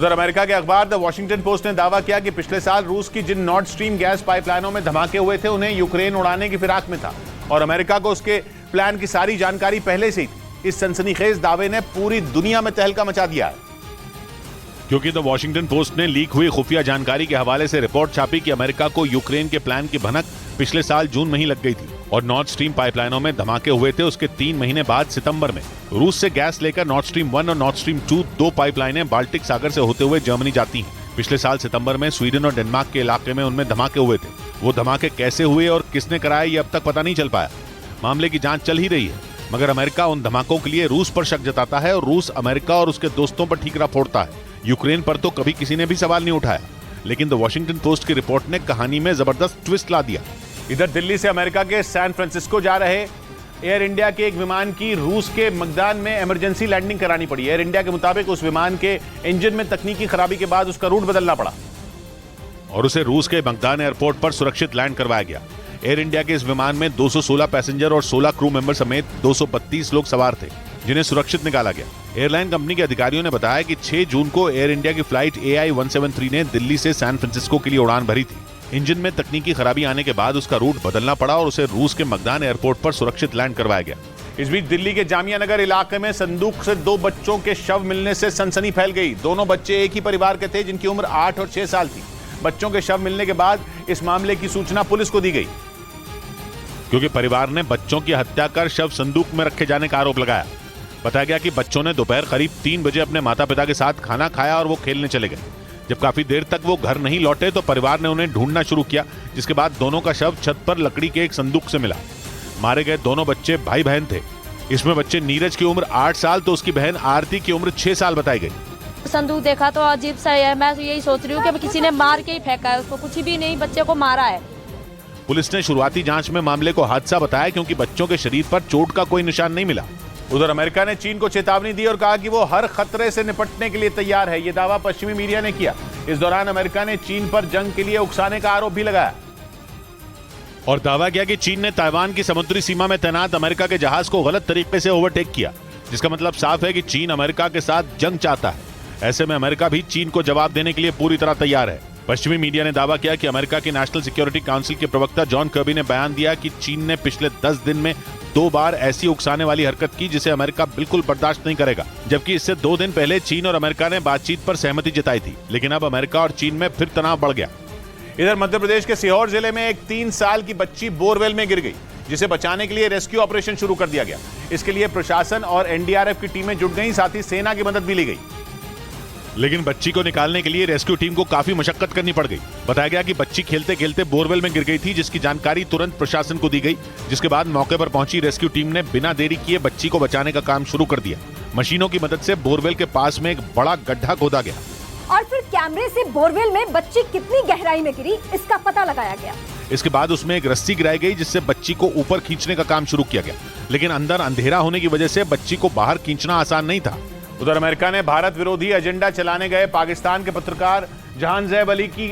उधर अमेरिका के अखबार द वॉशिंगटन पोस्ट ने दावा किया कि पिछले साल रूस की जिन नॉर्थ स्ट्रीम गैस पाइपलाइनों में धमाके हुए थे उन्हें यूक्रेन उड़ाने की फिराक में था और अमेरिका को उसके प्लान की सारी जानकारी पहले से ही थी। इस सनसनीखेज दावे ने पूरी दुनिया में तहलका मचा दिया है, क्योंकि द वॉशिंगटन पोस्ट ने लीक हुई खुफिया जानकारी के हवाले से रिपोर्ट छापी कि अमेरिका को यूक्रेन के प्लान की भनक पिछले साल जून में ही लग गई थी और नॉर्थ स्ट्रीम पाइपलाइनों में धमाके हुए थे। उसके 3 महीने बाद सितंबर में रूस से गैस लेकर नॉर्थ स्ट्रीम 1 और नॉर्थ स्ट्रीम 2 दो पाइपलाइनें बाल्टिक सागर से होते हुए जर्मनी जाती हैं। पिछले साल सितंबर में स्वीडन और डेनमार्क के इलाके में उनमें धमाके हुए थे। वो धमाके कैसे हुए और किसने कराए ये अब तक पता नहीं चल पाया। मामले की जांच चल ही रही है, मगर अमेरिका उन धमाकों के लिए रूस पर शक जताता है और रूस अमेरिका और उसके दोस्तों पर ठीकरा फोड़ता है। यूक्रेन पर तो कभी किसी ने भी सवाल नहीं उठाया, लेकिन द वॉशिंगटन पोस्ट की रिपोर्ट ने कहानी में जबरदस्त ट्विस्ट ला दिया। इधर दिल्ली से अमेरिका के सैन फ्रांसिस्को जा रहे एयर इंडिया के एक विमान की रूस के मगदान में इमरजेंसी लैंडिंग करानी पड़ी। एयर इंडिया के मुताबिक उस विमान के इंजन में तकनीकी खराबी के बाद उसका रूट बदलना पड़ा और उसे रूस के मगदान एयरपोर्ट पर सुरक्षित लैंड करवाया गया। एयर इंडिया के इस विमान में 216 पैसेंजर और 16 क्रू मेंबर समेत 232 लोग सवार थे, जिन्हें सुरक्षित निकाला गया। एयरलाइन कंपनी के अधिकारियों ने बताया कि 6 जून को एयर इंडिया की फ्लाइट AI-173 ने दिल्ली से सैन फ्रांसिस्को के लिए उड़ान भरी थी। इंजन में तकनीकी खराबी आने के बाद उसका रूट बदलना पड़ा और उसे रूस के मगदान एयरपोर्ट पर सुरक्षित लैंड करवाया गया। इस बीच दिल्ली के जामिया नगर इलाके में संदूक से 2 बच्चों के शव मिलने से सनसनी फैल गई। दोनों बच्चे एक ही परिवार के थे, जिनकी उम्र 8 और 6 साल थी। बच्चों के शव मिलने के बाद इस मामले की सूचना पुलिस को दी गई, क्योंकि परिवार ने बच्चों की हत्या कर शव संदूक में रखे जाने का आरोप लगाया। बताया गया कि बच्चों ने दोपहर करीब 3 बजे अपने माता पिता के साथ खाना खाया और वो खेलने चले गए। जब काफी देर तक वो घर नहीं लौटे तो परिवार ने उन्हें ढूंढना शुरू किया, जिसके बाद दोनों का शव छत पर लकड़ी के एक संदूक से मिला। मारे गए दोनों बच्चे भाई बहन थे। इसमें बच्चे नीरज की उम्र 8 साल तो उसकी बहन आरती की उम्र 6 साल बताई गई। संदूक देखा तो अजीब सा है। मैं यही सोच रही हूँ कि किसी ने मार के ही फेंका है उसको, कुछ भी नहीं, बच्चे को मारा है। पुलिस ने शुरुआती जांच में मामले को हादसा बताया, क्योंकि बच्चों के शरीर पर चोट का कोई निशान नहीं मिला। उधर अमेरिका ने चीन को चेतावनी दी और कहा कि वो हर खतरे से निपटने के लिए तैयार है। ये दावा पश्चिमी मीडिया ने किया। इस दौरान अमेरिका ने चीन पर जंग के लिए उकसाने का आरोप भी लगाया और दावा किया कि चीन ने ताइवान की समुद्री सीमा में तैनात अमेरिका के जहाज को गलत तरीके से ओवरटेक किया, जिसका मतलब साफ है कि चीन अमेरिका के साथ जंग चाहता है। ऐसे में अमेरिका भी चीन को जवाब देने के लिए पूरी तरह तैयार है। पश्चिमी मीडिया ने दावा किया कि अमेरिका के नेशनल सिक्योरिटी काउंसिल के प्रवक्ता जॉन कर्बी ने बयान दिया कि चीन ने पिछले 10 दिन में 2 बार ऐसी उकसाने वाली हरकत की जिसे अमेरिका बिल्कुल बर्दाश्त नहीं करेगा। जबकि इससे 2 दिन पहले चीन और अमेरिका ने बातचीत पर सहमति जताई थी, लेकिन अब अमेरिका और चीन में फिर तनाव बढ़ गया। इधर मध्य प्रदेश के सीहोर जिले में एक 3 साल की बच्ची बोरवेल में गिर गई, जिसे बचाने के लिए रेस्क्यू ऑपरेशन शुरू कर दिया गया। इसके लिए प्रशासन और NDRF की टीमें जुट गई, साथ ही सेना की मदद भी ली गई। लेकिन बच्ची को निकालने के लिए रेस्क्यू टीम को काफी मशक्कत करनी पड़ गई। बताया गया कि बच्ची खेलते खेलते बोरवेल में गिर गई थी, जिसकी जानकारी तुरंत प्रशासन को दी गई, जिसके बाद मौके पर पहुंची रेस्क्यू टीम ने बिना देरी किए बच्ची को बचाने का काम शुरू कर दिया। मशीनों की मदद से बोरवेल के पास में एक बड़ा गड्ढा खोदा गया और फिर कैमरे से बोरवेल में बच्ची कितनी गहराई में गिरी इसका पता लगाया गया। इसके बाद उसमें एक रस्सी गिराई गई, जिससे बच्ची को ऊपर खींचने का काम शुरू किया गया, लेकिन अंदर अंधेरा होने की वजह से बच्ची को बाहर खींचना आसान नहीं था। उधर अमेरिका ने भारत विरोधी एजेंडा चलाने गए पाकिस्तान के पत्रकार जहान जैब अली की